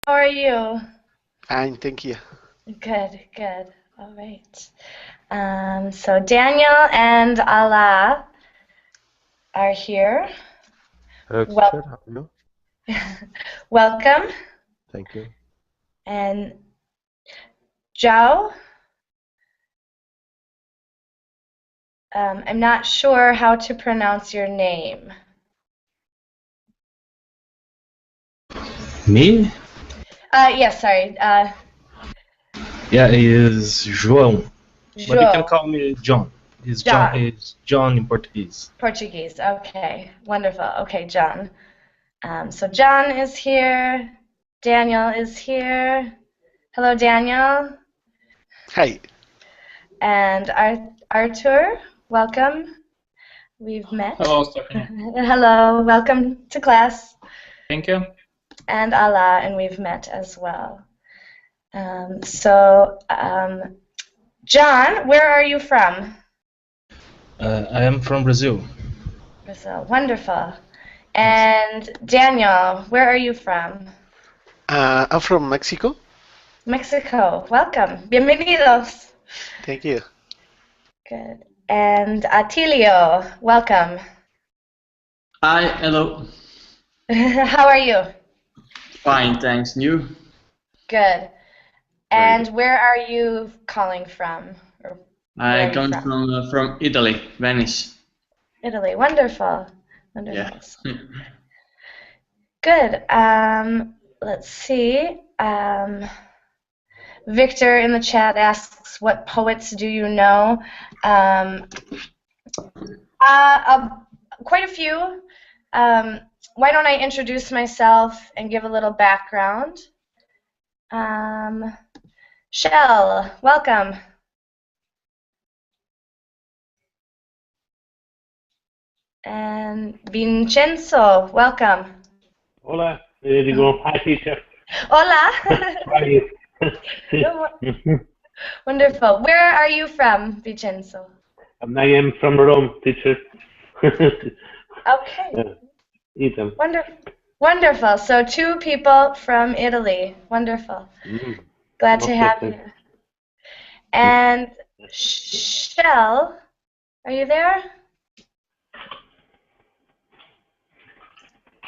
How are you? Fine, thank you. Good, good. All right. So Daniel and Allah are here. Hello, Well, teacher. How are you? welcome. Thank you. And Zhao, I'm not sure how to pronounce your name. Me? Yes, sorry. Yeah, is João. But you can Zhou, call me John. Is John John, is John in Portuguese. Portuguese. Okay, wonderful. Okay, John. So John is here. Daniel is here. Hello, Daniel. Hi. And Arthur, welcome. We've met. Hello, Stephanie. Hello, welcome to class. Thank you. And Allah, and we've met as well. So, John, where are you from? I am from Brazil. Brazil. Wonderful. And Daniel, where are you from? I'm from Mexico. Mexico. Welcome. Bienvenidos. Thank you. Good. And Atilio, welcome. Hi, hello. How are you? Fine, thanks. And you? Good. Very And good. where are you calling from? Or where I are you come from? from Italy, Venice. Italy. Wonderful. Yeah. Wonderful. Good. Let's see. Victor in the chat asks, what poets do you know? Quite a few. Why don't I introduce myself and give a little background? Shell, welcome. And Vincenzo, welcome. Hola, digo, hi teacher. Hola. How are you? Sí. Wonderful. Where are you from, Vincenzo? I am from Rome, teacher. Okay. Italy. Wonderful. So two people from Italy. Wonderful. Glad to Most have you. welcome. And Shell, are you there?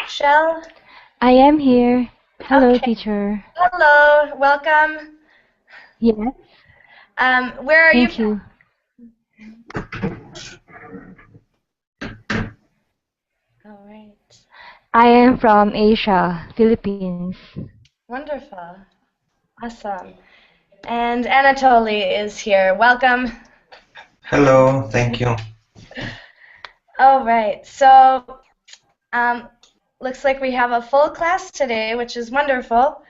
Shell? I am here. Hello, Okay. teacher. Hello. Welcome. Yes, Where are you thank from? you. All right. I am from Asia, Philippines. Wonderful. Awesome. And Anatoly is here. Welcome. Hello, thank you. All right. So, looks like we have a full class today, which is wonderful.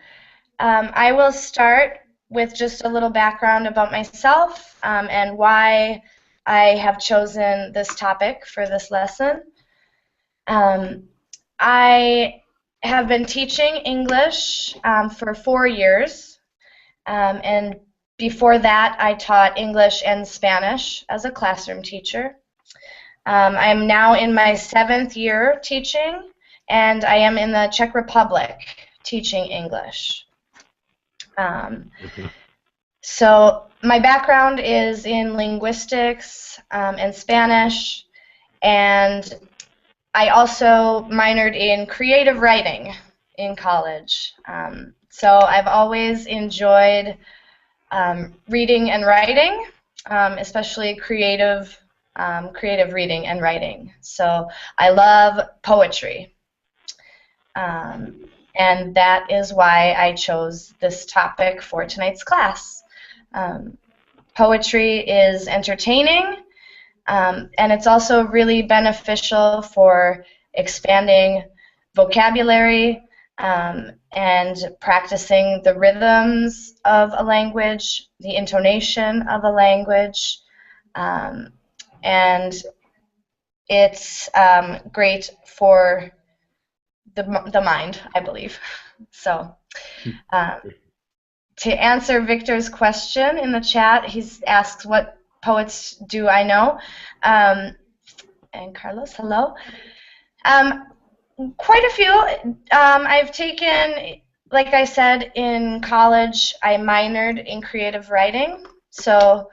I will start with just a little background about myself and why I have chosen this topic for this lesson. I have been teaching English for 4 years, and before that I taught English and Spanish as a classroom teacher. I'm now in my 7th year teaching, and I am in the Czech Republic teaching English. So my background is in linguistics and Spanish, and I also minored in creative writing in college. So I've always enjoyed reading and writing, especially creative reading and writing. So I love poetry. And that is why I chose this topic for tonight's class. Poetry is entertaining, and it's also really beneficial for expanding vocabulary and practicing the rhythms of a language, the intonation of a language, and it's great for the mind, I believe. So to answer Victor's question in the chat, he's asked what poets do I know? And Carlos, hello. Quite a few. I've taken like I said, in college, I minored in creative writing. So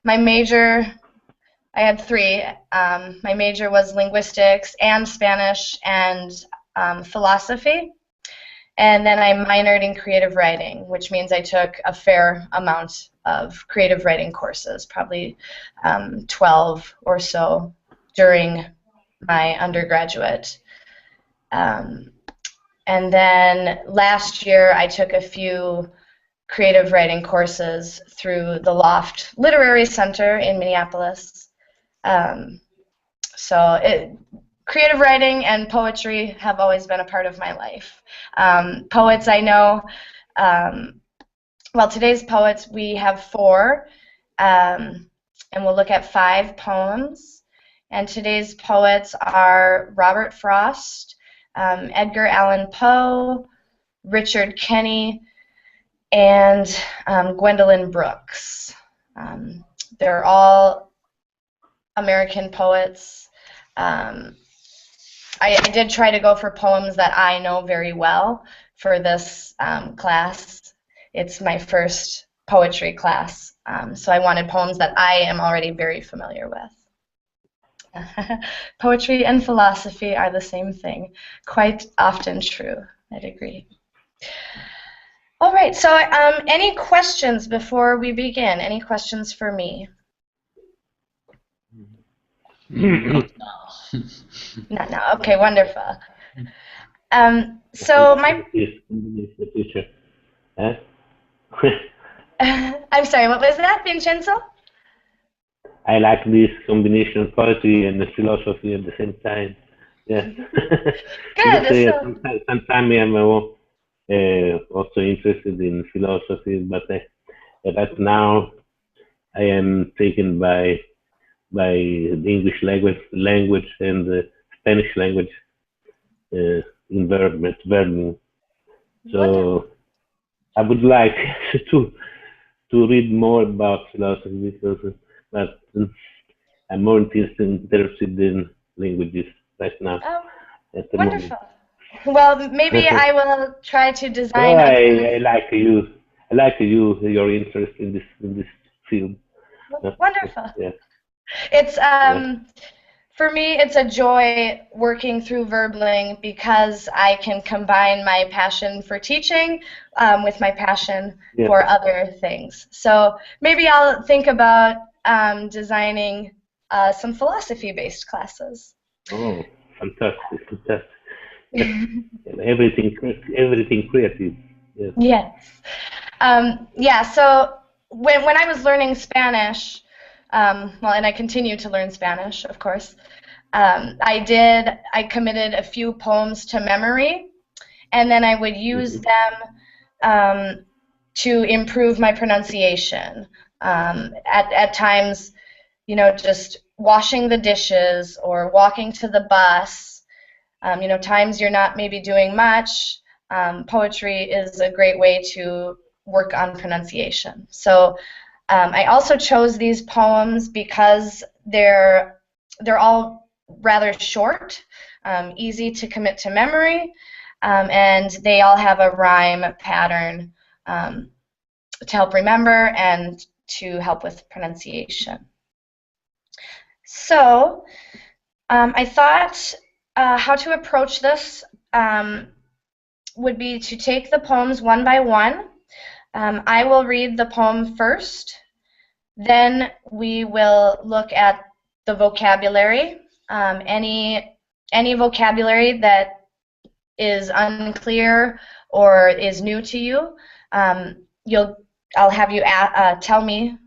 my major, I had three. My major was linguistics and Spanish and philosophy. And then I minored in creative writing, which means I took a fair amount of creative writing courses, probably 12 or so during my undergraduate. And then last year I took a few creative writing courses through the Loft Literary Center in Minneapolis. Creative writing and poetry have always been a part of my life. Poets I know, well, today's poets, we have four, and we'll look at 5 poems. And today's poets are Robert Frost, Edgar Allan Poe, Richard Kenny, and Gwendolyn Brooks. They're all American poets. I did try to go for poems that I know very well for this class. It's my first poetry class, so I wanted poems that I am already very familiar with. Poetry and philosophy are the same thing. Quite often true, I'd agree. All right, so any questions before we begin? Any questions for me? Not now. Not now. Okay, wonderful. So my... Yes, the teacher. Huh? I'm sorry, what was that, Vincenzo? I like this combination of poetry and philosophy at the same time. Yes. Good. Sometimes I'm also interested in philosophy, but right now I am taken by the English language and the Spanish language verbing. So I would like to read more about philosophy, but I'm more interested in languages right now. Oh, at the wonderful. moment. Well, maybe I will try to So design. I like your interest in this field. Wonderful. Yeah. It's for me, it's a joy working through Verbling because I can combine my passion for teaching with my passion for other things. So maybe I'll think about designing some philosophy-based classes. Oh, fantastic. Everything creative. Yes. Yes. Yeah, so when I was learning Spanish, well, and I continue to learn Spanish, of course, I committed a few poems to memory, and then I would use them to improve my pronunciation. At times, you know, just washing the dishes or walking to the bus, you know, times you're not maybe doing much. Poetry is a great way to work on pronunciation. So I also chose these poems because they're all rather short, easy to commit to memory, and they all have a rhyme pattern to help remember and to help with pronunciation. So I thought how to approach this would be to take the poems one by one. I will read the poem first, then we will look at the vocabulary. Any vocabulary that is unclear or is new to you, I'll have you tell me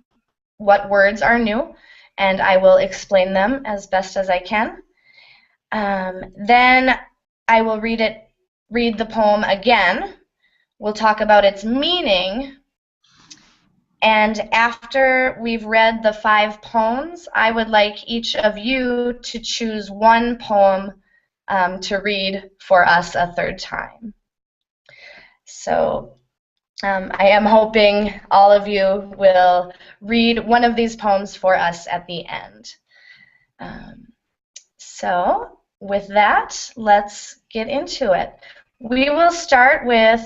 what words are new, and I will explain them as best as I can. Then I will read the poem again. We'll talk about its meaning, and after we've read the 5 poems, I would like each of you to choose one poem to read for us a third time. So I am hoping all of you will read one of these poems for us at the end. So with that, let's get into it. We will start with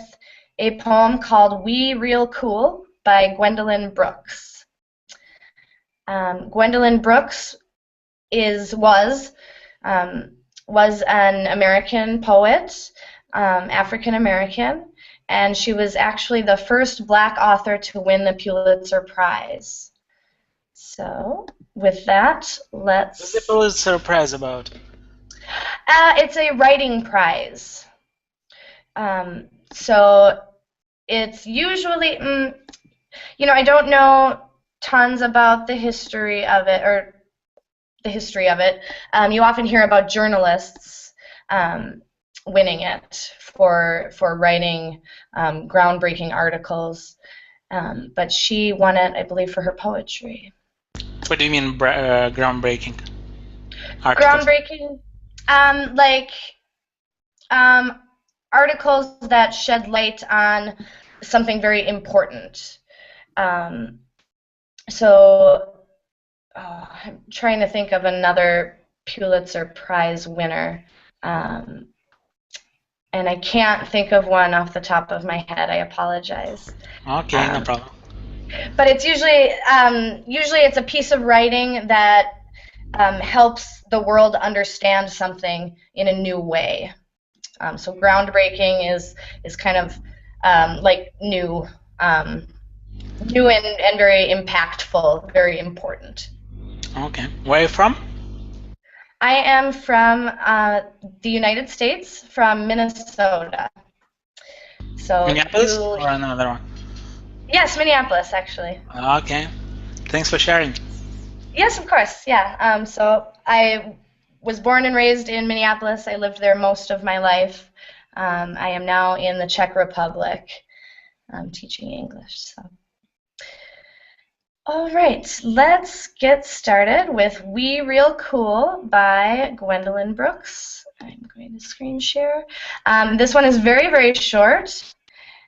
a poem called We Real Cool by Gwendolyn Brooks. Gwendolyn Brooks was an American poet, African American, and she was actually the first Black author to win the Pulitzer Prize. So, with that, let's... What's the Pulitzer Prize about? It's a writing prize. So, it's usually, I don't know tons about the history of it, you often hear about journalists winning it for writing groundbreaking articles, but she won it, I believe, for her poetry. What do you mean groundbreaking articles? Groundbreaking, articles that shed light on something very important. I'm trying to think of another Pulitzer Prize winner, and I can't think of one off the top of my head. I apologize. Okay, no problem. But it's usually it's a piece of writing that helps the world understand something in a new way. So groundbreaking is kind of like new and very impactful, very important. Okay. Where are you from? I am from the United States, from Minnesota. So Minneapolis or another one? Yes, Minneapolis, actually. Okay. Thanks for sharing. Yes, of course. Yeah. So I was born and raised in Minneapolis. I lived there most of my life. I am now in the Czech Republic teaching English. So. All right, let's get started with We Real Cool by Gwendolyn Brooks. I'm going to screen share. This one is very, very short, so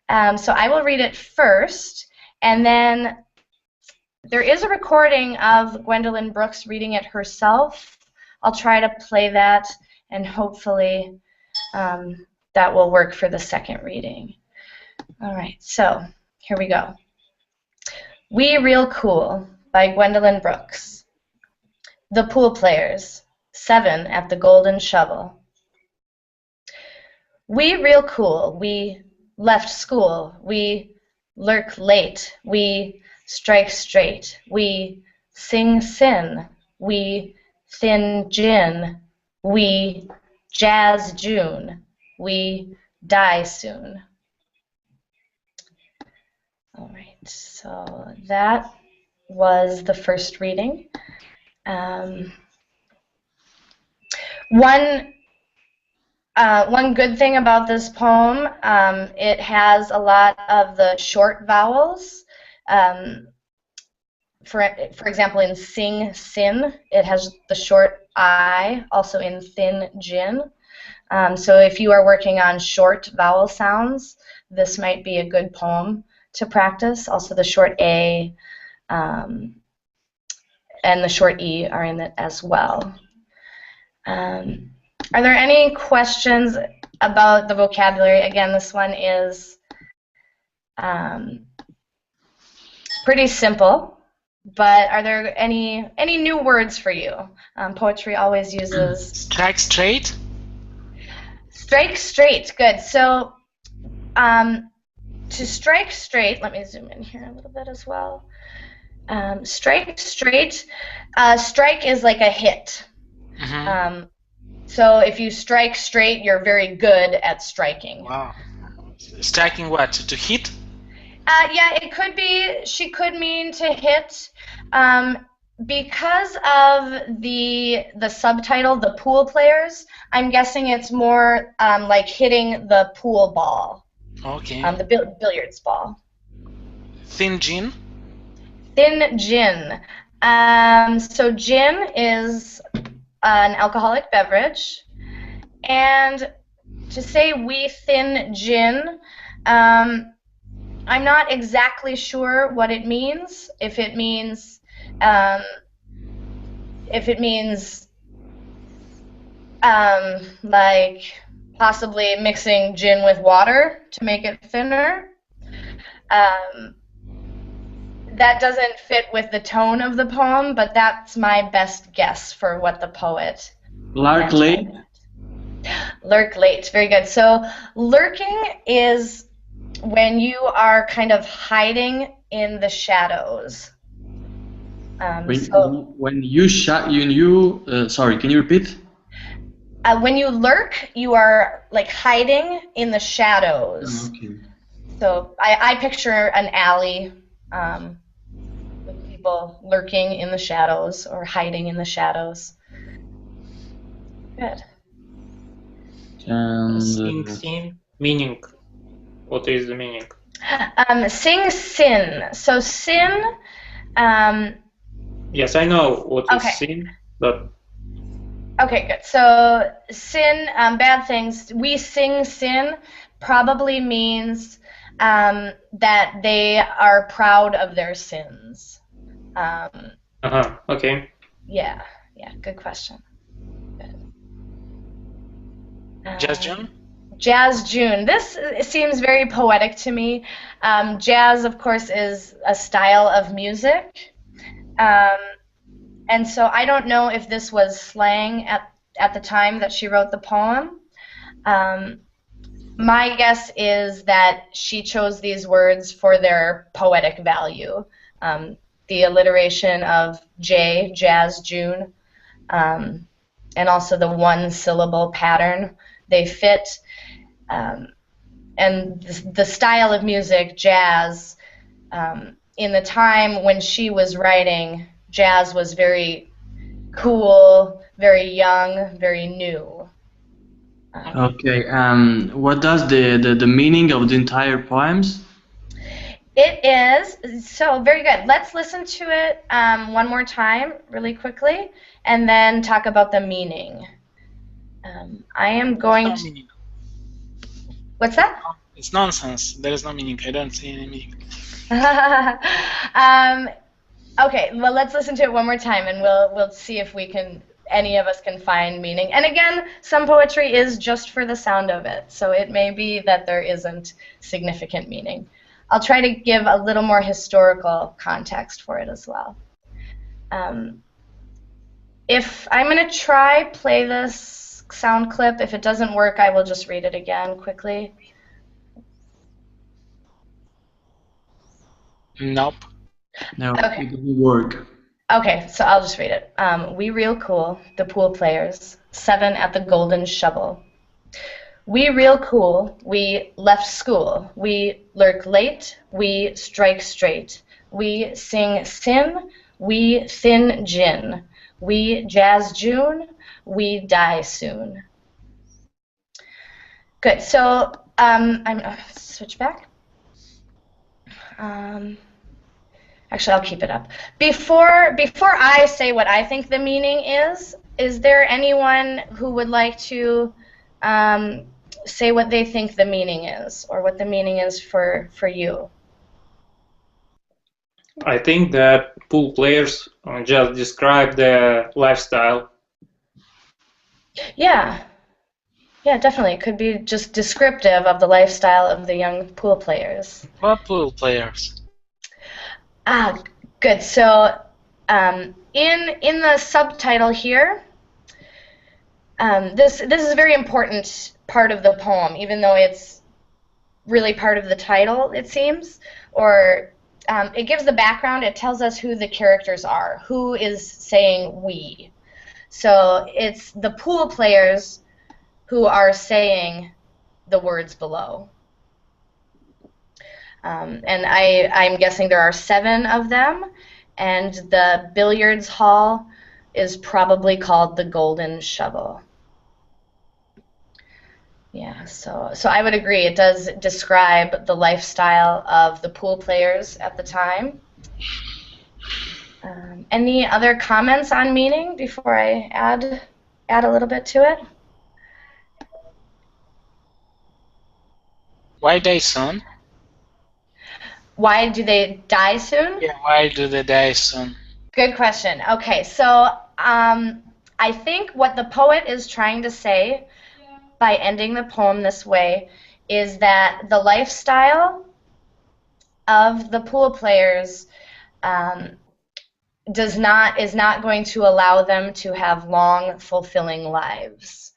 I will read it first, and then there is a recording of Gwendolyn Brooks reading it herself. I'll try to play that, and hopefully that will work for the second reading. All right, so here we go. We Real Cool by Gwendolyn Brooks. The Pool Players, 7 at the Golden Shovel. We real cool, we left school, we lurk late, we strike straight, we sing sin, we thin gin, we jazz June, we die soon. All right, so that was the first reading. One good thing about this poem, it has a lot of the short vowels. For example, in sing, sin, it has the short I, also in thin gin. So if you are working on short vowel sounds, this might be a good poem to practice. Also the short A and the short E are in it as well. Are there any questions about the vocabulary? Again, this one is pretty simple, but are there any new words for you? Poetry always uses... Strike straight? Strike straight, good. So to strike straight, let me zoom in here a little bit as well. Strike straight, strike is like a hit. Mm-hmm. So if you strike straight, you're very good at striking. Wow. Striking what? To hit? Yeah, it could be, she could mean to hit. Because of the subtitle, The Pool Players, I'm guessing it's more like hitting the pool ball. Okay. The billiards ball. Thin gin? Thin gin. So gin is an alcoholic beverage, and to say we thin gin, I'm not exactly sure what it means. If it means like possibly mixing gin with water to make it thinner. That doesn't fit with the tone of the poem, but that's my best guess for what the poet Lark late. Lurk late, very good. So lurking is when you are kind of hiding in the shadows. When you sorry, can you repeat? When you lurk, you are like hiding in the shadows. Okay. So I picture an alley with people lurking in the shadows or hiding in the shadows. Good. And Sing, meaning. What is the meaning? Sing sin. So sin. Yes, I know what is Okay. sin, but Okay, good. So sin, bad things. We sing sin probably means that they are proud of their sins. Okay. Yeah, good question. Good. Jazz June? Jazz June. This seems very poetic to me. Jazz, of course, is a style of music. And so I don't know if this was slang at the time that she wrote the poem. My guess is that she chose these words for their poetic value. The alliteration of J, Jazz June, and also the one-syllable pattern. They fit. And the style of music, jazz, in the time when she was writing, jazz was very cool, very young, very new. okay. What does the meaning of the entire poems? It is, so very good. Let's listen to it one more time really quickly and then talk about the meaning. I am going No to... meaning. What's that? It's nonsense. There is no meaning. I don't see any meaning. Okay, well, let's listen to it one more time, and we'll see if any of us can find meaning. And again, some poetry is just for the sound of it, so it may be that there isn't significant meaning. I'll try to give a little more historical context for it as well. If I'm going to try play this sound clip, if it doesn't work, I will just read it again quickly. Nope. No, Okay. it doesn't work. Okay, so I'll just read it. We real cool, the pool players, 7 at the Golden Shovel. We real cool, we left school. We lurk late, we strike straight. We sing sin, we thin gin. We jazz June, we die soon. Good, so I'm gonna switch back. Actually, I'll keep it up. Before I say what I think the meaning is there anyone who would like to say what they think the meaning is, or what the meaning is for you? I think that pool players just describe their lifestyle. Yeah, definitely. It could be just descriptive of the lifestyle of the young pool players. What pool players? Good. So in the subtitle here, this is a very important part of the poem, even though it's really part of the title, it seems, or it gives the background. It tells us who the characters are, who is saying we. So it's the pool players who are saying the words below. And I'm guessing there are 7 of them, and the billiards hall is probably called the Golden Shovel. Yeah, so I would agree. It does describe the lifestyle of the pool players at the time. Any other comments on meaning before I add a little bit to it? Why die soon? Why do they die soon? Yeah, why do they die soon? Good question. Okay, so I think what the poet is trying to say by ending the poem this way is that the lifestyle of the pool players is not going to allow them to have long, fulfilling lives.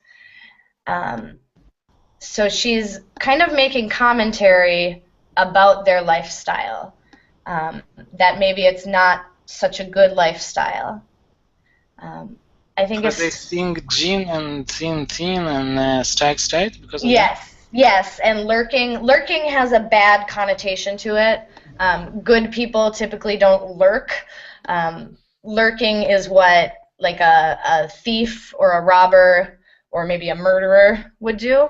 So she's kind of making commentary about their lifestyle, that maybe it's not such a good lifestyle. I think Because they sing gin and thin and strike straight because of that? Yes, and lurking has a bad connotation to it. Good people typically don't lurk. Lurking is what like a thief or a robber or maybe a murderer would do.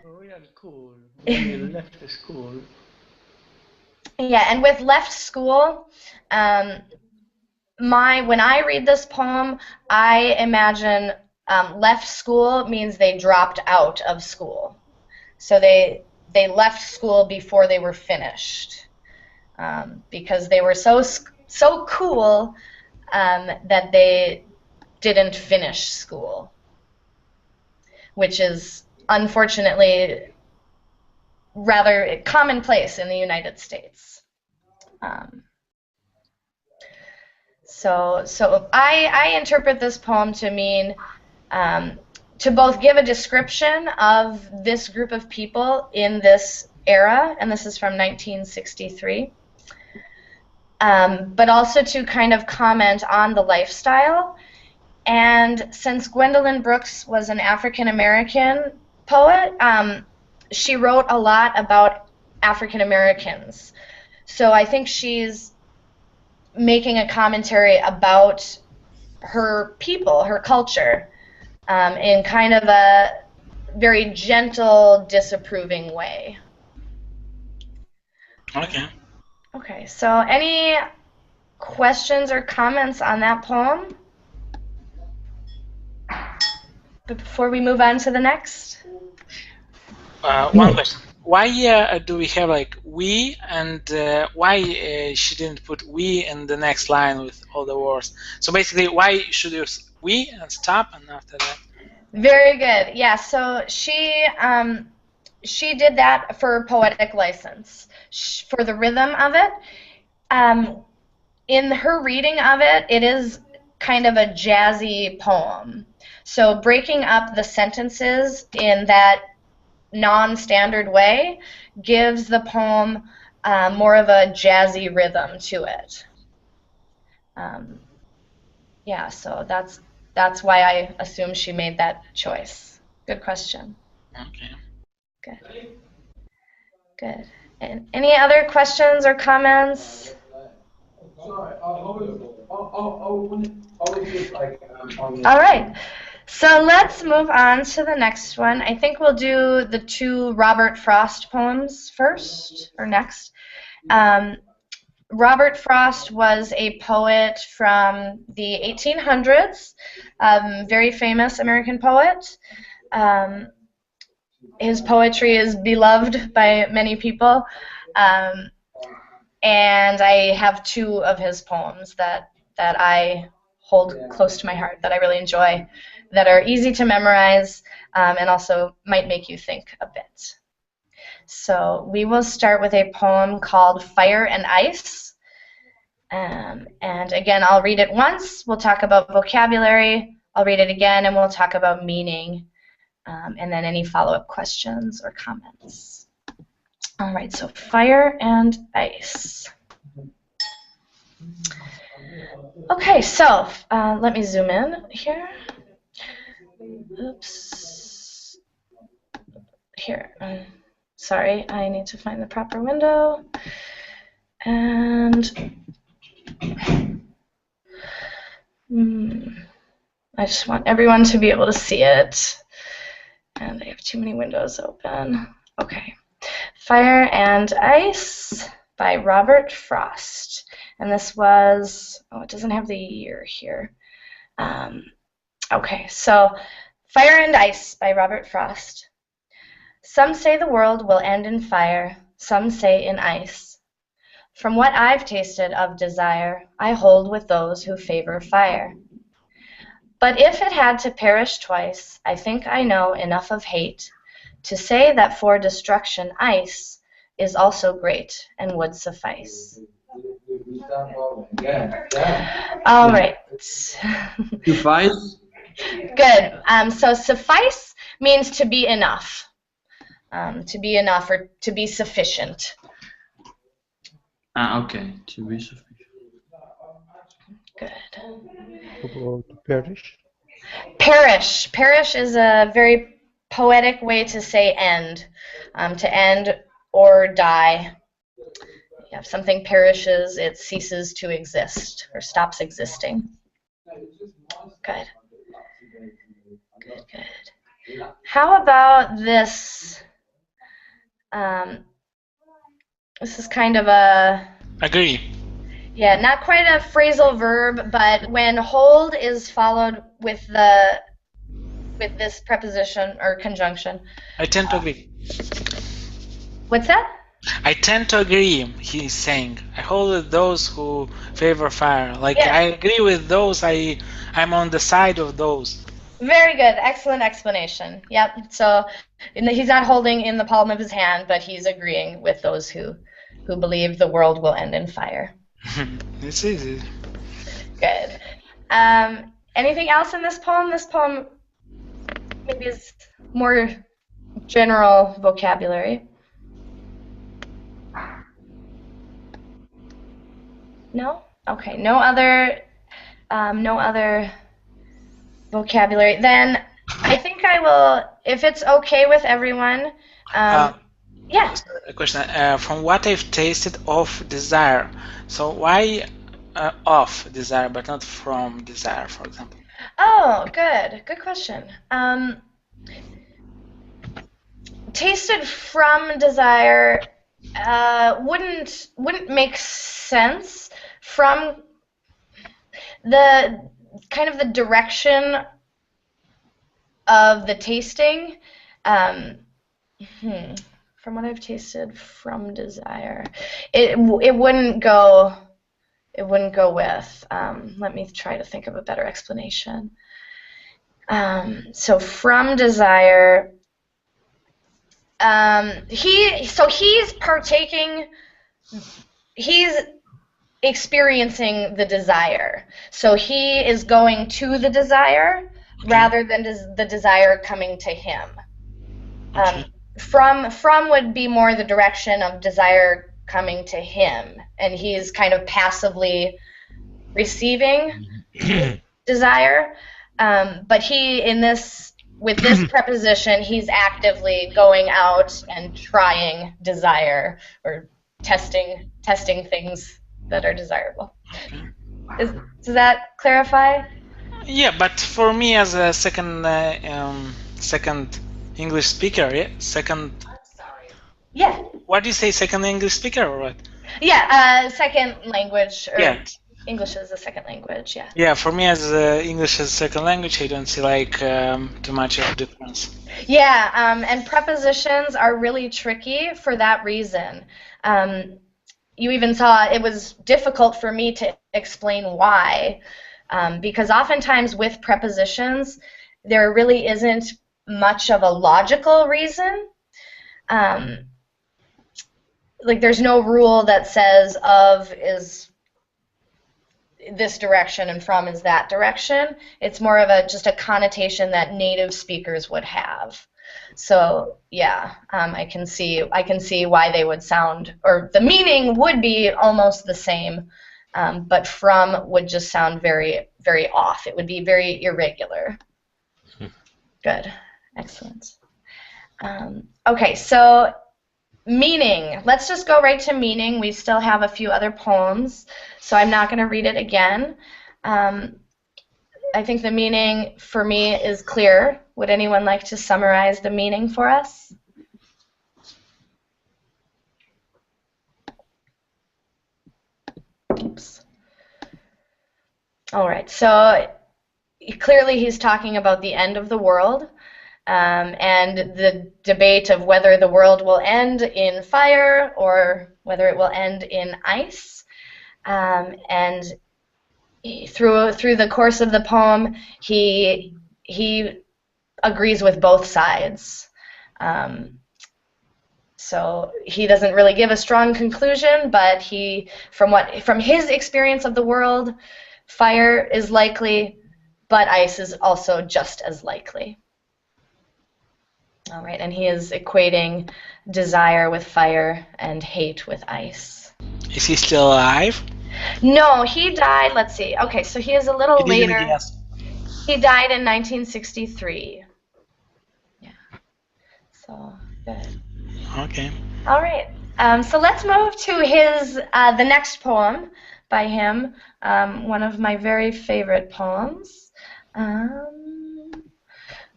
Really cool. We left the school. Yeah, and with left school, when I read this poem, I imagine left school means they dropped out of school. So they left school before they were finished, because they were so cool that they didn't finish school, which is unfortunately rather commonplace in the United States. So I interpret this poem to mean to both give a description of this group of people in this era, and this is from 1963, but also to kind of comment on the lifestyle. And since Gwendolyn Brooks was an African-American poet, she wrote a lot about African Americans. So I think she's making a commentary about her people, her culture, in kind of a very gentle, disapproving way. Okay. Okay, so any questions or comments on that poem? But before we move on to the next? One question. Why do we have like we, and why she didn't put we in the next line with all the words? So basically, why should you use we and stop and after that? Very good. Yeah, so she did that for poetic license, for the rhythm of it. In her reading of it, it is kind of a jazzy poem. So breaking up the sentences in that non-standard way gives the poem more of a jazzy rhythm to it. Yeah, so that's why I assume she made that choice. Good question. Okay. Good. Good. And any other questions or comments? All right. So let's move on to the next one. I think we'll do the two Robert Frost poems first, or next. Robert Frost was a poet from the 1800s, very famous American poet. His poetry is beloved by many people, and I have two of his poems that I hold close to my heart, that I really enjoy, that are easy to memorize, and also might make you think a bit. So we will start with a poem called Fire and Ice. And again, I'll read it once. We'll talk about vocabulary. I'll read it again, and we'll talk about meaning, and then any follow-up questions or comments. All right, so Fire and Ice. Okay, so let me zoom in here. Oops. Here. Sorry, I need to find the proper window. And I just want everyone to be able to see it. And I have too many windows open. Okay. Fire and Ice by Robert Frost. And this was, oh, it doesn't have the year here. Okay, so Fire and Ice by Robert Frost. Some say the world will end in fire, some say in ice. From what I've tasted of desire, I hold with those who favor fire. But if it had to perish twice, I think I know enough of hate to say that for destruction ice is also great and would suffice. All right. Suffice? Good. So suffice means to be enough. To be enough or to be sufficient. Okay, to be sufficient. Good. About perish? Perish. Perish is a very poetic way to say end. To end or die. If something perishes, it ceases to exist or stops existing. Good. Good, good. How about this? This is kind of a... Agree. Yeah, not quite a phrasal verb, but when hold is followed with this preposition or conjunction. I tend to agree. What's that? I tend to agree, he's saying. I hold with those who favor fire. Like, Yes. I agree with those, I'm on the side of those. Very good. Excellent explanation. Yep. So he's not holding in the palm of his hand, but he's agreeing with those who believe the world will end in fire. It's easy. Good. Anything else in this poem? This poem maybe is more general vocabulary. No? Okay. No other vocabulary. Then I think I will, if it's okay with everyone. Yeah. A question. From what I've tasted of desire. So why of desire, but not from desire, for example? Oh, good. Good question. Tasted from desire wouldn't make sense. From the kind of the direction of the tasting. From what I've tasted from desire, it wouldn't go. It wouldn't go with. Let me try to think of a better explanation. So from desire, he's partaking. He's experiencing the desire. So he is going to the desire rather than the desire coming to him. From would be more the direction of desire coming to him, and he's kind of passively receiving desire. But with this preposition, he's actively going out and trying desire or testing things that are desirable. Does that clarify? Yeah, but for me as a second English speaker, yeah, Yeah. What do you say, second English speaker or what? Yeah, second language. Or Yeah. English is a second language. Yeah. Yeah, for me as English as a second language, I don't see like too much of a difference. Yeah, and prepositions are really tricky for that reason. You even saw it was difficult for me to explain why, because oftentimes with prepositions, there really isn't much of a logical reason. Like there's no rule that says of is this direction and from is that direction. It's more of just a connotation that native speakers would have. So yeah, I can see why they would sound, or the meaning would be almost the same, but from would just sound very, very off. It would be very irregular. Good, excellent. Okay, so meaning. Let's just go right to meaning. We still have a few other poems, so I'm not going to read it again. I think the meaning for me is clear. Would anyone like to summarize the meaning for us? Oops. All right, so clearly he's talking about the end of the world and the debate of whether the world will end in fire or whether it will end in ice. And through the course of the poem, he agrees with both sides. So he doesn't really give a strong conclusion, but from his experience of the world, fire is likely, but ice is also just as likely. All right, and he is equating desire with fire and hate with ice. Is he still alive? No, he died, let's see. Okay, so he is a little He didn't later. guess. He died in 1963. Yeah. So, good. Okay. All right. So let's move to the next poem by him, one of my very favorite poems.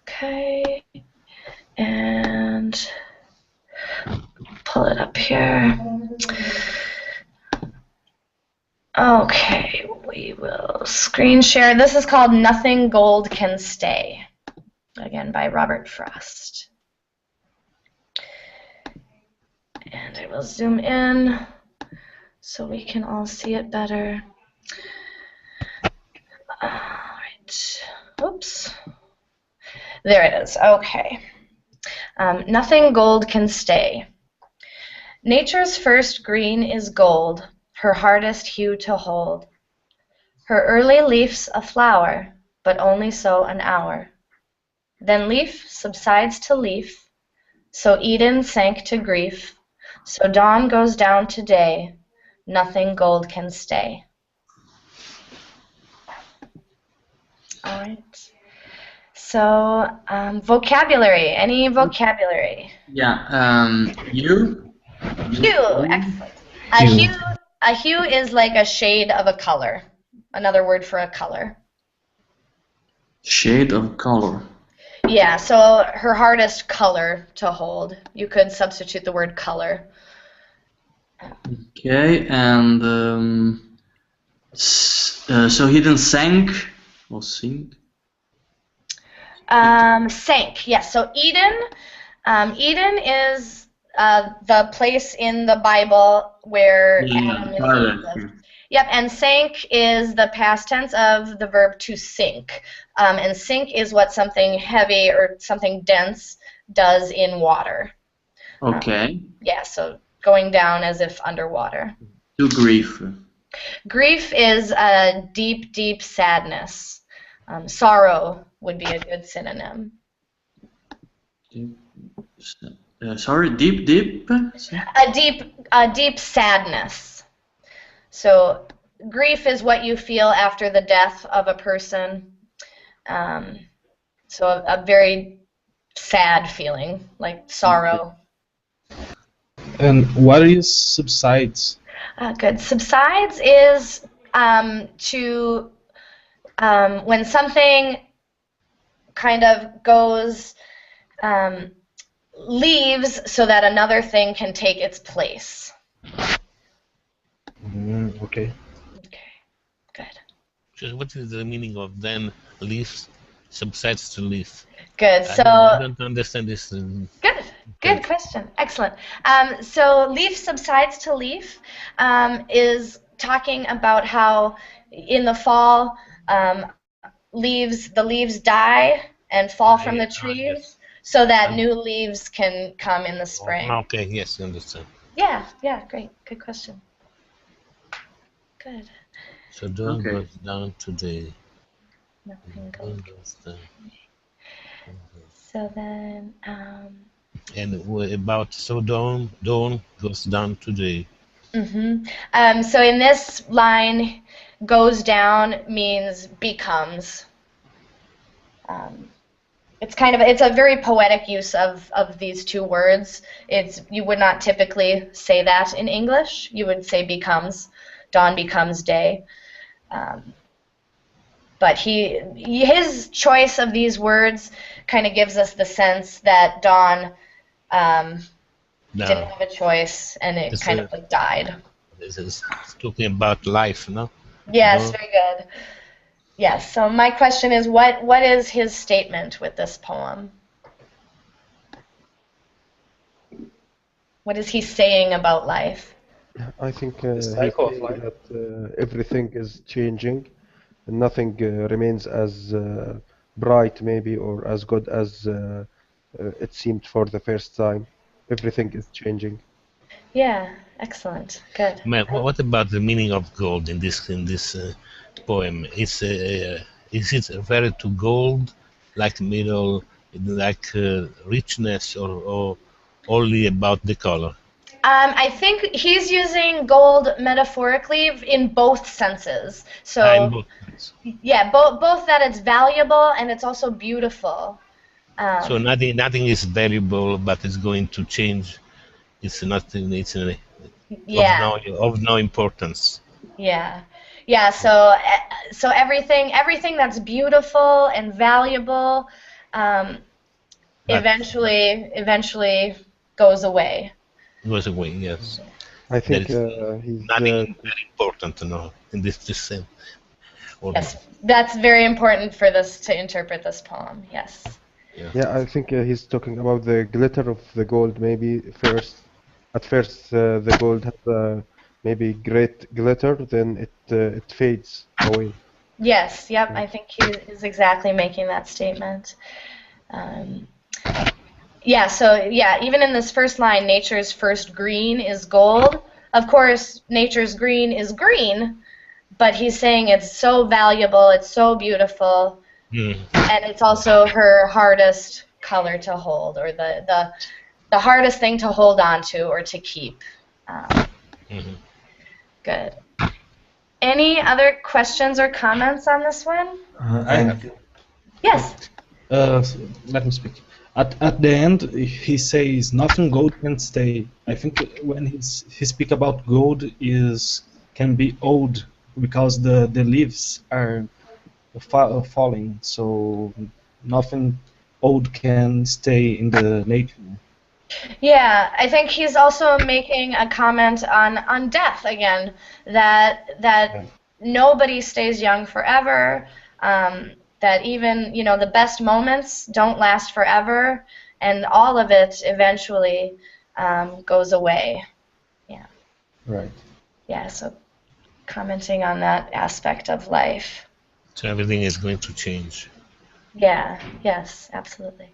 Okay. And pull it up here. Okay, we will screen share. This is called Nothing Gold Can Stay, again by Robert Frost. And I will zoom in so we can all see it better. All right. Oops. There it is. Okay. Nothing gold can stay. Nature's first green is gold, her hardest hue to hold. Her early leaf's a flower, but only so an hour. Then leaf subsides to leaf, so Eden sank to grief, so dawn goes down to day, nothing gold can stay. All right. So, vocabulary. Any vocabulary? Yeah. Hue. Hue. Excellent. A hue is like a shade of a color. Another word for a color. Shade of color. Yeah. So her hardest color to hold. You could substitute the word color. Okay. And so hidden sank or sink. Sank. Yes. So Eden. Eden is the place in the Bible where Adam and Eve lived. Yep, and sank is the past tense of the verb to sink. And sink is what something heavy or something dense does in water. Okay. Yeah, so going down as if underwater. To grief. Grief is a deep, deep sadness. Sorrow would be a good synonym. Sorry, deep? A deep sadness. So grief is what you feel after the death of a person. So a very sad feeling, like sorrow. And what is subsides? Good. Subsides is when something kind of goes, leaves so that another thing can take its place. Okay. Okay, good. So what is the meaning of then leaf subsides to leaf? Good. So I don't understand this. Good question. Excellent. So leaf subsides to leaf is talking about how in the fall the leaves die and fall from the trees so that new leaves can come in the spring. Okay, yes, I understand. Yeah, great. Good question. Good. So dawn goes down today. Nothing goes down. So then. And about dawn goes down today. So in this line, goes down means becomes. It's a very poetic use of these two words. You would not typically say that in English. You would say becomes. Dawn becomes day. But his choice of these words kind of gives us the sense that dawn didn't have a choice and it kind of like died. This is talking about life, no? Yes, very good. Yes, so my question is, what is his statement with this poem? What is he saying about life? I think he's saying that everything is changing, and nothing remains as bright maybe or as good as it seemed for the first time. Everything is changing. Yeah, excellent. Good. What about the meaning of gold in this poem? Is it referred to gold, like middle, like richness, or only about the color? I think he's using gold metaphorically in both senses. In So both sense. yeah, both that it's valuable and it's also beautiful. So nothing is valuable, but it's going to change. It's nothing. It's Yeah, of no importance. yeah, yeah. So everything that's beautiful and valuable, um, But eventually goes away. goes away. Yes, I there think is he's nothing very important, no, in this sense. Or Yes, that's very important for this to interpret this poem. Yes. yeah, I think he's talking about the glitter of the gold. Maybe at first, the gold has maybe great glitter, then it fades away. Yes. Yep. I think he is exactly making that statement. Um, yeah. So yeah, even in this first line, nature's first green is gold. Of course, nature's green is green, but he's saying it's so valuable, it's so beautiful, and it's also her hardest color to hold, or the hardest thing to hold on to or to keep. Good. Any other questions or comments on this one? Yes. Let me speak. At the end, he says nothing gold can stay. I think when he speak about gold can be old because the leaves are falling, so nothing old can stay in the nature. Yeah, I think he's also making a comment on death again, that nobody stays young forever, that even, the best moments don't last forever, and all of it eventually goes away. Yeah. Right. Yeah, so commenting on that aspect of life. So everything is going to change. Yeah, yes, absolutely.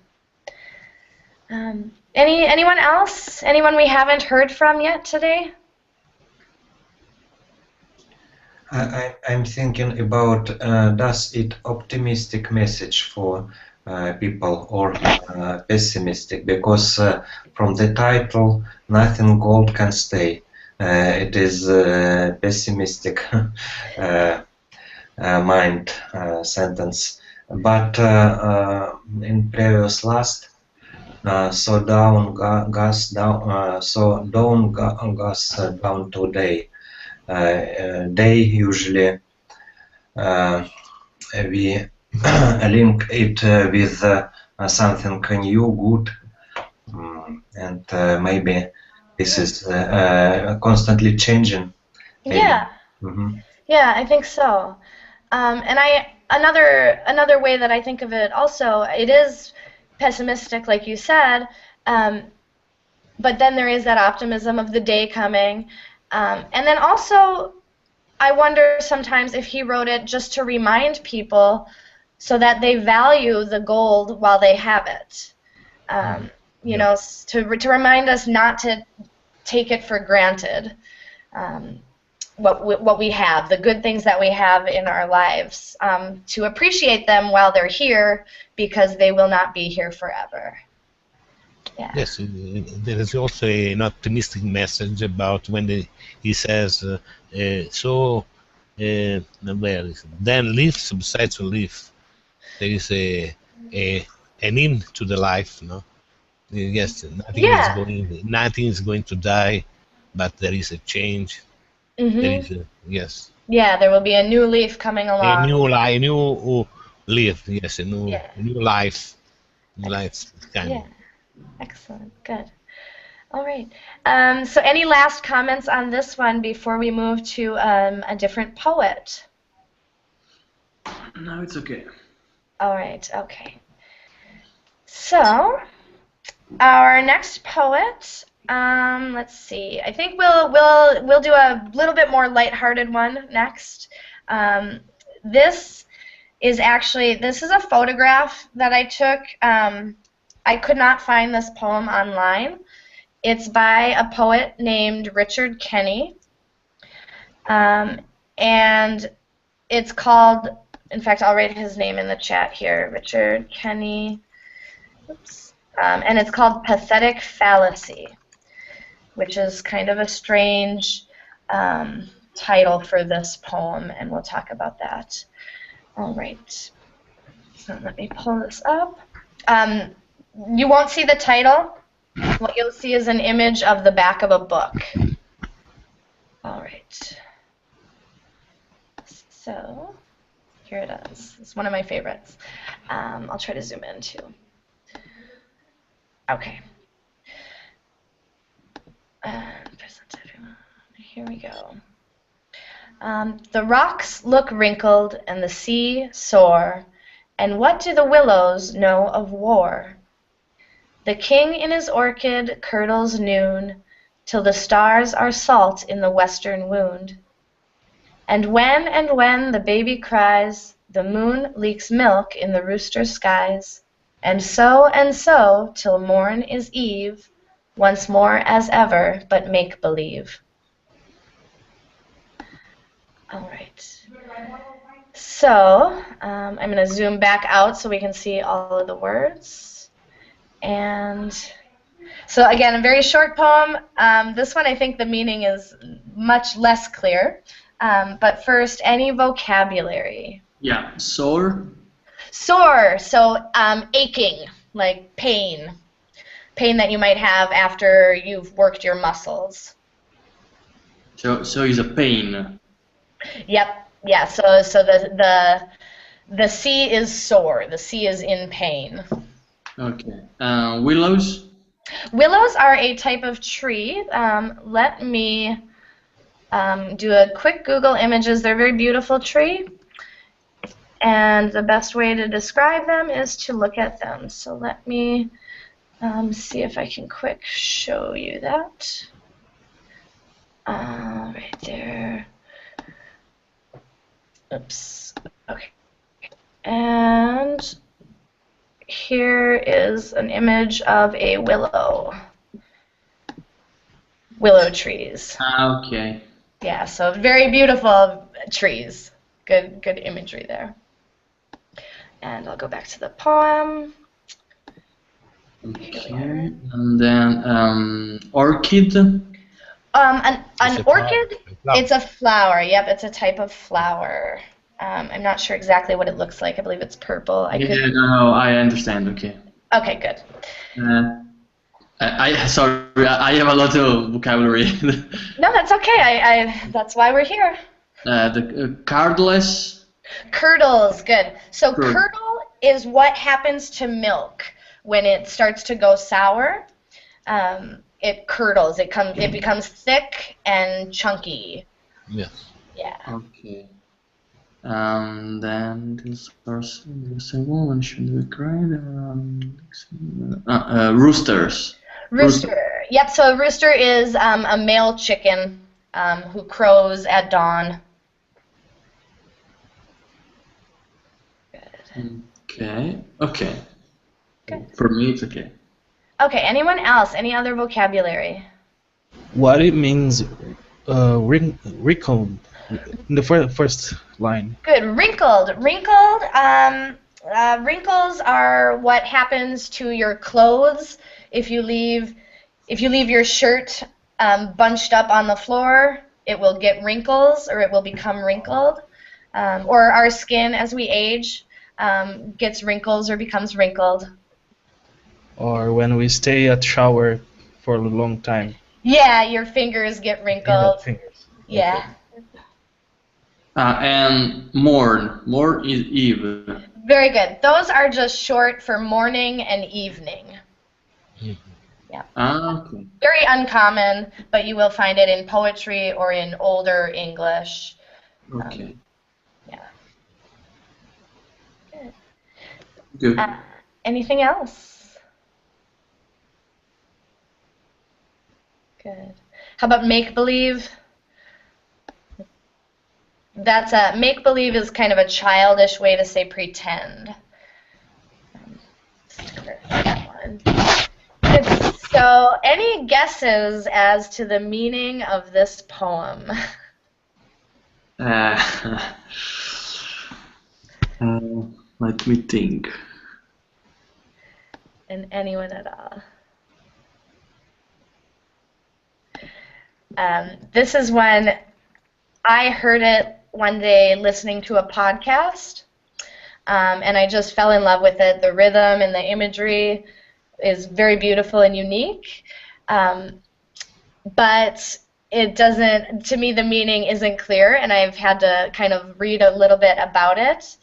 Anyone else? Anyone we haven't heard from yet today? I'm thinking about does it optimistic message for people or pessimistic? Because from the title, nothing gold can stay. It is pessimistic mind sentence. But in previous last, so down gas down, so down gas down today. Day usually we link it with something new, good, and maybe this is constantly changing. Maybe. Yeah. Yeah, I think so. And another way that I think of it also, it is pessimistic, like you said, but then there is that optimism of the day coming. And then also, I wonder sometimes if he wrote it just to remind people so that they value the gold while they have it. To remind us not to take it for granted. What we have, the good things that we have in our lives, to appreciate them while they're here, because they will not be here forever. Yeah. Yes, there is also an optimistic message about when he says, well, then leaf subsides to leaf. There is an end to the life, no? Yes, nothing is going to die, but there is a change. There is yes. Yeah, there will be a new leaf coming along. A new leaf, yes, a new life. New life kind. Yeah, excellent, good. All right. So any last comments on this one before we move to a different poet? No, it's okay. All right, okay. So our next poet, let's see. I think we'll do a little bit more lighthearted one next. this is a photograph that I took. I could not find this poem online. It's by a poet named Richard Kenny, and it's called, in fact, I'll write his name in the chat here, Richard Kenny, oops, and it's called Pathetic Fallacy, which is kind of a strange title for this poem, and we'll talk about that. All right, so let me pull this up. You won't see the title. What you'll see is an image of the back of a book. All right. So here it is. It's one of my favorites. I'll try to zoom in too. Okay. Present everyone. Here we go. The rocks look wrinkled and the sea sore, and what do the willows know of war? The king in his orchid curdles noon, till the stars are salt in the western wound. And when the baby cries, the moon leaks milk in the rooster skies, and so, till morn is eve, once more as ever, but make-believe. All right. So I'm going to zoom back out so we can see all of the words. And so again, a very short poem. This one, I think the meaning is much less clear. But first, any vocabulary? Yeah, sore. Sore, so aching, like pain. Pain that you might have after you've worked your muscles. So it's a pain. Yep, yeah, so the sea is sore. The sea is in pain. Okay. Willows? Willows are a type of tree. Let me do a quick Google images. They're a very beautiful tree. And the best way to describe them is to look at them. So let me see if I can quick show you that. Right there. Oops. Okay. And here is an image of a willow. Willow trees. Okay. Yeah, so very beautiful trees. Good imagery there. And I'll go back to the poem. Okay. And then orchid. An orchid, it's a flower. Yep, it's a type of flower. I'm not sure exactly what it looks like. I believe it's purple. No, I understand. Okay. Okay, good. Sorry, I have a lot of vocabulary. No, that's okay. That's why we're here. The cardless. Curdles, good. So curdle is what happens to milk when it starts to go sour. It curdles. It becomes thick and chunky. Yes. Yeah. Okay. Then this person, one should be cried. Roosters. Rooster. Yep. So a rooster is a male chicken who crows at dawn. Good. Okay. Okay. Good. For me, it's okay. Okay. Anyone else? Any other vocabulary? What it means, wrinkled, in the first line. Good. Wrinkled. Wrinkles are what happens to your clothes if you leave your shirt bunched up on the floor. It will get wrinkles, or it will become wrinkled. Or our skin, as we age, gets wrinkles or becomes wrinkled. Or when we stay at shower for a long time. Yeah, your fingers get wrinkled. Fingers. Yeah. Okay. And morn. Morn is eve. Very good. Those are just short for morning and evening. Yeah. Okay. Very uncommon, but you will find it in poetry or in older English. Okay. Yeah. Good. Good. Anything else? Good. How about make-believe? That's a make-believe is kind of a childish way to say pretend. Just clarify that one. Good. So, any guesses as to the meaning of this poem? Let me think. And anyone at all? This is when I heard it one day listening to a podcast, and I just fell in love with it. The rhythm and the imagery is very beautiful and unique, but it doesn't, to me the meaning isn't clear, and I've had to kind of read a little bit about it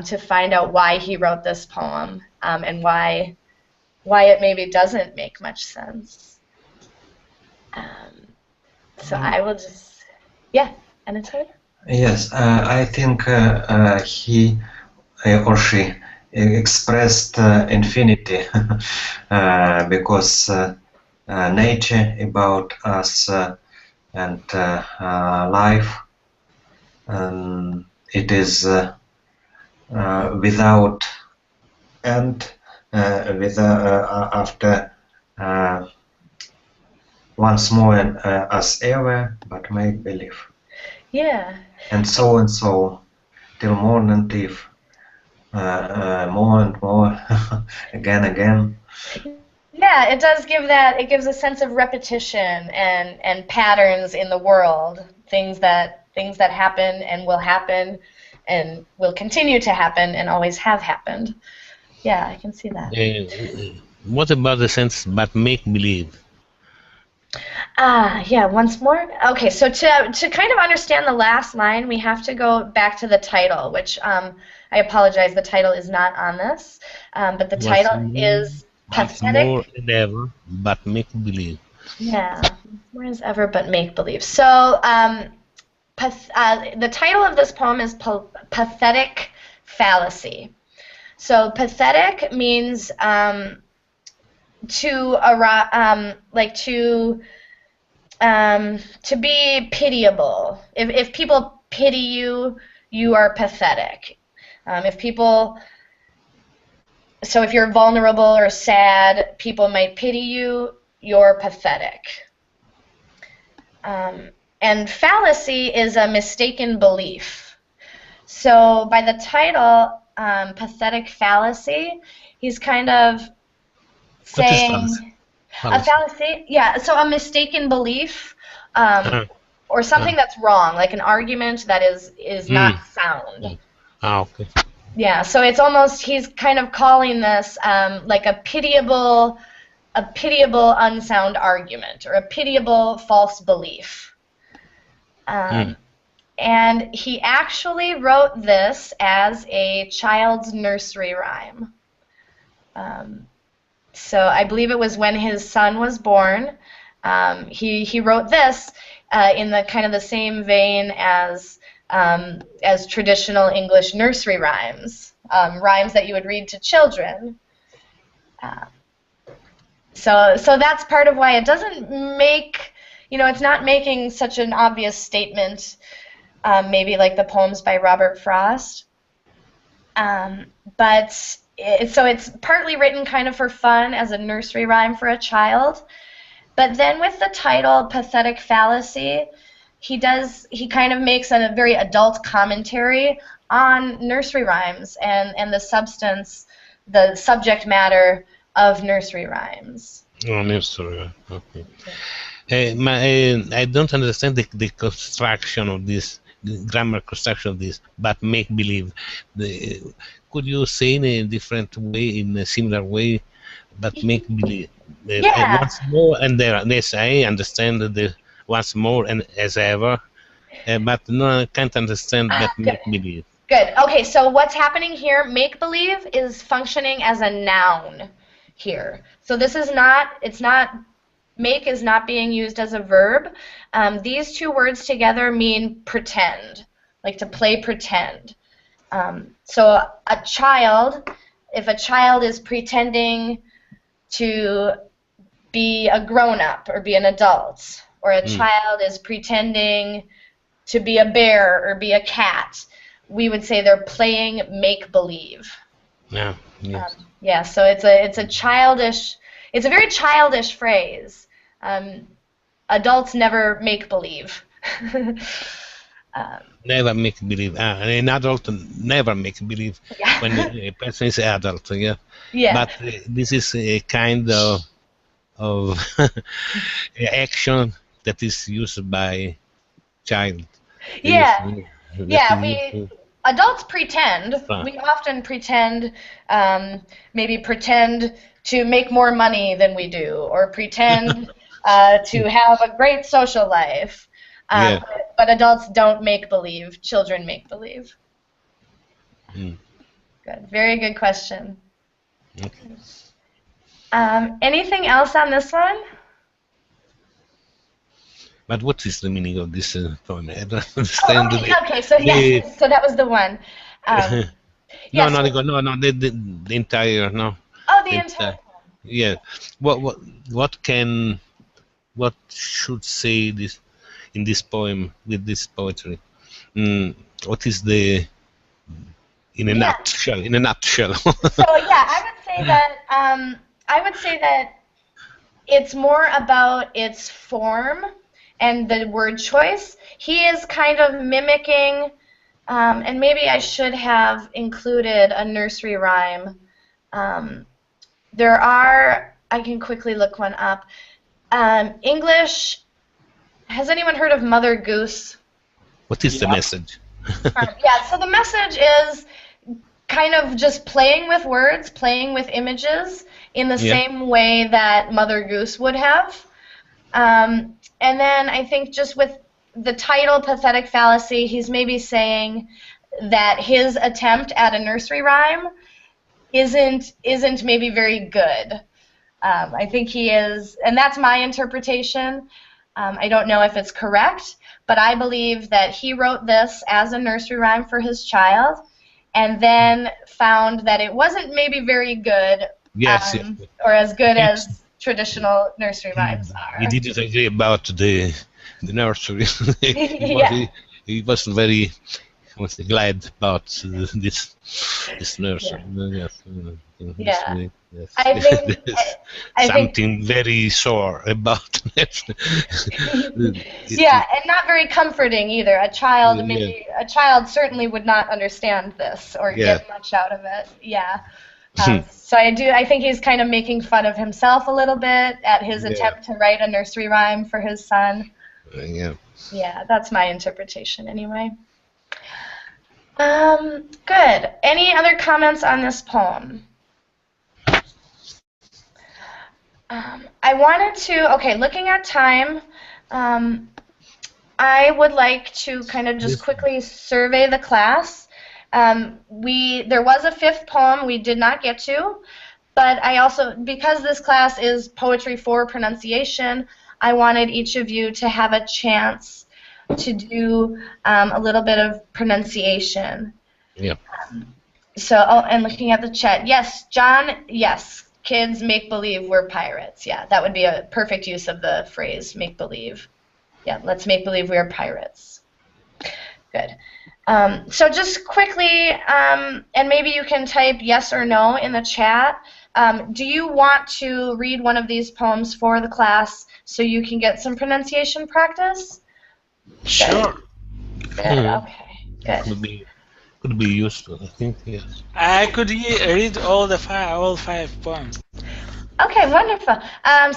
to find out why he wrote this poem and why it maybe doesn't make much sense. So I will just, yeah, Anatole? Yes, I think he or she expressed infinity because nature about us and life, it is without end, after once more as ever, but make believe. Yeah. And so till morning eve, more and more, again. Yeah, it does give that. It gives a sense of repetition and patterns in the world, things that happen and will continue to happen and always have happened. Yeah, I can see that. What about the sense but make believe? Yeah, once more. Okay, so to kind of understand the last line, we have to go back to the title, which I apologize, the title is not on this, but the title is Once Pathetic. more than ever, but make believe. Yeah, more as ever, but make believe. So the title of this poem is Pathetic Fallacy. So pathetic means to be pitiable. If people pity you, you are pathetic. So if you're vulnerable or sad, people might pity you, you're pathetic. And fallacy is a mistaken belief. So by the title, Pathetic Fallacy, he's kind of saying a fallacy, yeah, so a mistaken belief or something that's wrong, like an argument that is not sound. Okay. Yeah, so it's almost, he's kind of calling this like a pitiable unsound argument or a pitiable false belief. And he actually wrote this as a child's nursery rhyme. So I believe it was when his son was born. He wrote this in the kind of the same vein as traditional English nursery rhymes, rhymes that you would read to children. So that's part of why it doesn't make, it's not making such an obvious statement, maybe like the poems by Robert Frost. But so it's partly written kind of for fun as a nursery rhyme for a child. But then with the title Pathetic Fallacy, he kind of makes a very adult commentary on nursery rhymes and the subject matter of nursery rhymes. Oh, nursery, okay. I don't understand the construction of this, the grammar construction of this, but make believe. Could you say in a different way, in a similar way, but make believe? Yeah. Once more and there. Yes, I understand the once more and as ever, but no, I can't understand that make believe. Good. Okay, so what's happening here? Make believe is functioning as a noun here. So this is not. Make is not being used as a verb. These two words together mean pretend, like to play pretend. So a child, if a child is pretending to be a grown-up or be an adult, or a child is pretending to be a bear or be a cat, we would say they're playing make-believe. Yeah. Yes. Yeah, so it's a childish, it's a very childish phrase. Adults never make believe. Never make believe. An adult never make believe Yeah. when a person is adult. Yeah. Yeah. But this is a kind of action that is used by child. Yeah. Yeah. We Adults pretend. We often pretend, maybe pretend to make more money than we do, or pretend to have a great social life. But adults don't make believe. Children make believe. Good. Very good question. Okay. Anything else on this one? But what is the meaning of this poem? I don't understand. Okay, so yes, so that was the one. No, the entire, no. Oh, the entire. Yeah. What should say this in this poem with this poetry? What is the in a nutshell? In a nutshell. So yeah, I would say that it's more about its form and the word choice. He is kind of mimicking, and maybe I should have included a nursery rhyme. I can quickly look one up. English, has anyone heard of Mother Goose? What is the message? Yeah, so the message is kind of just playing with words, playing with images in the same way that Mother Goose would have. And then I think just with the title, Pathetic Fallacy, he's maybe saying that his attempt at a nursery rhyme isn't maybe very good. I think he is, and that's my interpretation. I don't know if it's correct, but I believe that he wrote this as a nursery rhyme for his child, and then found that it wasn't maybe very good, or as good as traditional nursery rhymes are. He didn't agree about the nursery. He wasn't very glad about this nursery. I think something very sore about it. And not very comforting either. A child certainly would not understand this or get much out of it. So I think he's kind of making fun of himself a little bit at his attempt to write a nursery rhyme for his son. Yeah, that's my interpretation anyway. Good. Any other comments on this poem? I wanted to, looking at time, I would like to kind of just quickly survey the class. There was a fifth poem we did not get to, but I also, because this class is poetry for pronunciation, I wanted each of you to have a chance to do a little bit of pronunciation. Yeah. And looking at the chat, yes, John, yes, kids make believe we're pirates. Yeah, that would be a perfect use of the phrase make believe. Yeah, let's make believe we are pirates. Good. So just quickly, and maybe you can type yes or no in the chat. Do you want to read one of these poems for the class so you can get some pronunciation practice? Sure. Good. Okay. Good. Could be useful, I think. Yes. I could read all five poems. Okay, wonderful.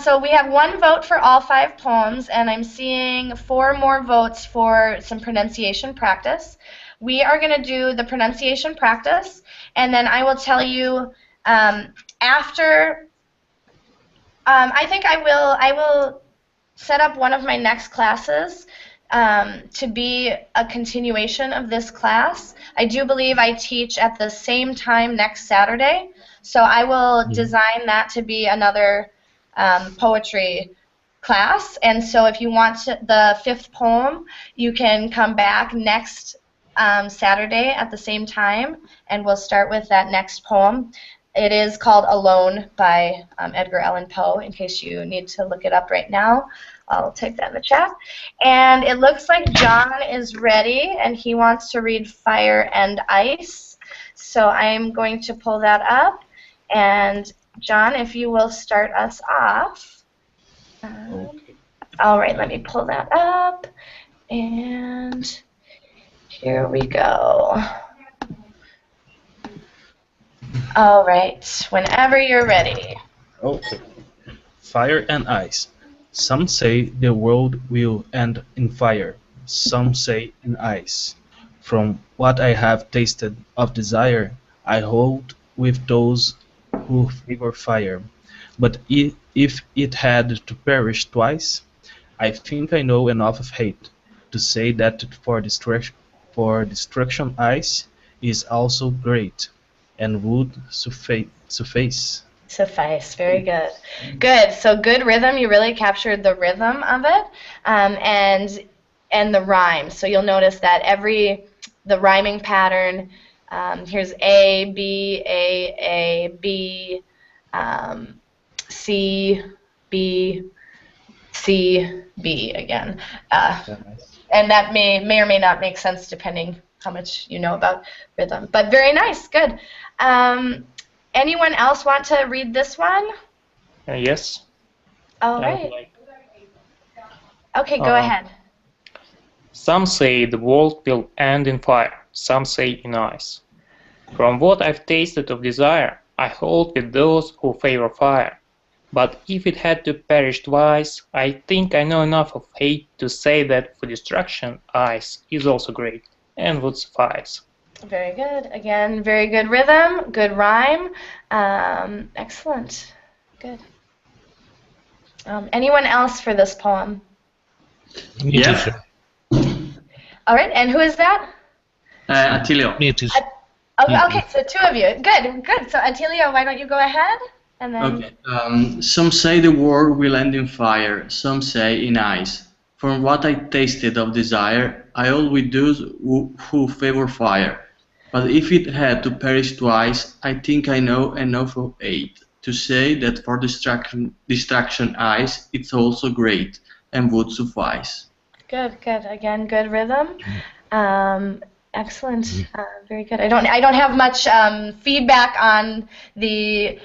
So we have one vote for all 5 poems, and I'm seeing 4 more votes for some pronunciation practice. We are going to do the pronunciation practice, and then I will tell you after. I think I will set up one of my next classes to be a continuation of this class. I do believe I teach at the same time next Saturday, so I will design that to be another poetry class. And so if you want the 5th poem, you can come back next Saturday at the same time, and we'll start with that next poem. It is called Alone by Edgar Allan Poe, in case you need to look it up right now. I'll type that in the chat. And it looks like John is ready, and he wants to read Fire and Ice. So I'm going to pull that up. And John, if you will start us off. Okay. All right, let me pull that up. And here we go. All right, whenever you're ready. Okay. Fire and ice. Some say the world will end in fire, some say in ice. From what I have tasted of desire, I hold with those who favor fire. But if it had to perish twice, I think I know enough of hate to say that for destruction ice is also great, and would suffice. Suffice, very good. Good, so good rhythm, you really captured the rhythm of it, and the rhyme. So you'll notice that the rhyming pattern, here's A, B, C, B, C, B again. And that may or may not make sense depending how much you know about rhythm. But very nice, good. Anyone else want to read this one? Yes. All I would right. like. Okay, go ahead. Some say the world will end in fire, some say in ice. From what I've tasted of desire, I hold with those who favor fire. But if it had to perish twice, I think I know enough of hate to say that for destruction, ice is also great and would suffice. Very good. Again, very good rhythm, good rhyme. Excellent. Good. Anyone else for this poem? Me, teacher. All right, and who is that? Attilio. Me, teacher. Okay, so two of you. Good, good. So Attilio, why don't you go ahead? And then. Okay. Some say the world will end in fire, some say in ice. From what I tasted of desire, I hold with those who favor fire. But if it had to perish twice, I think I know enough of hate to say that for distraction ice, it's also great and would suffice. Good, good. Again, good rhythm. Excellent. Very good. I don't have much feedback on the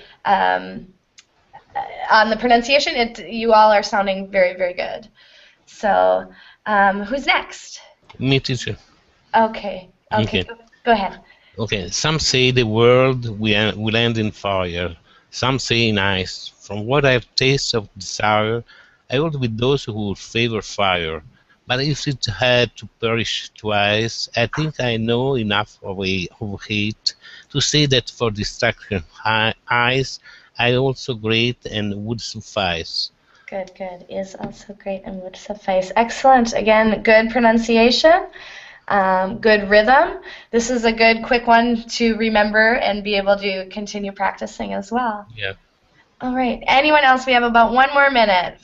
pronunciation. You all are sounding very, very good. So, who's next? Me, teacher. Okay. Okay. Go ahead. Okay. Some say the world will end in fire. Some say in ice. From what I've tasted of desire, I hold with those who favor fire. But if it had to perish twice, I think I know enough of hate to say that for distraction ice, I also great and would suffice. Good, good. Is also great and would suffice. Excellent. Again, good pronunciation. Good rhythm. This is a good, quick one to remember and be able to continue practicing as well. Yeah. All right. Anyone else? We have about 1 more minute.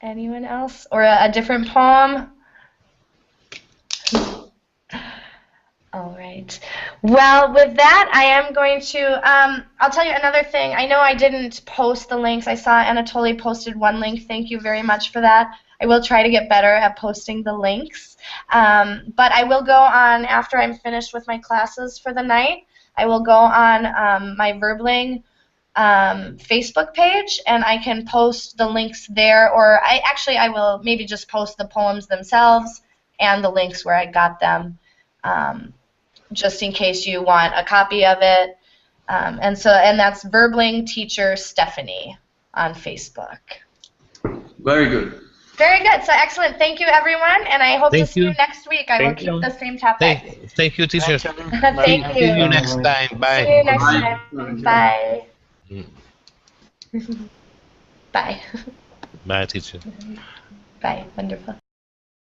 Anyone else? Or a different poem? All right. Well, with that, I am going to, I'll tell you another thing. I know I didn't post the links. I saw Anatoly posted one link. Thank you very much for that. I will try to get better at posting the links. But I will go on, after I'm finished with my classes for the night, I will go on my Verbling Facebook page, and I can post the links there, or I will maybe just post the poems themselves and the links where I got them, just in case you want a copy of it. And that's Verbling Teacher Stephanie on Facebook. Very good. Very good. So excellent. Thank you, everyone, and I hope to see you next week. I will keep the same topic. Thank you, teacher. Thank you. See you next time. Bye. See you next time. Bye. Bye. Bye, teacher. Bye. Wonderful.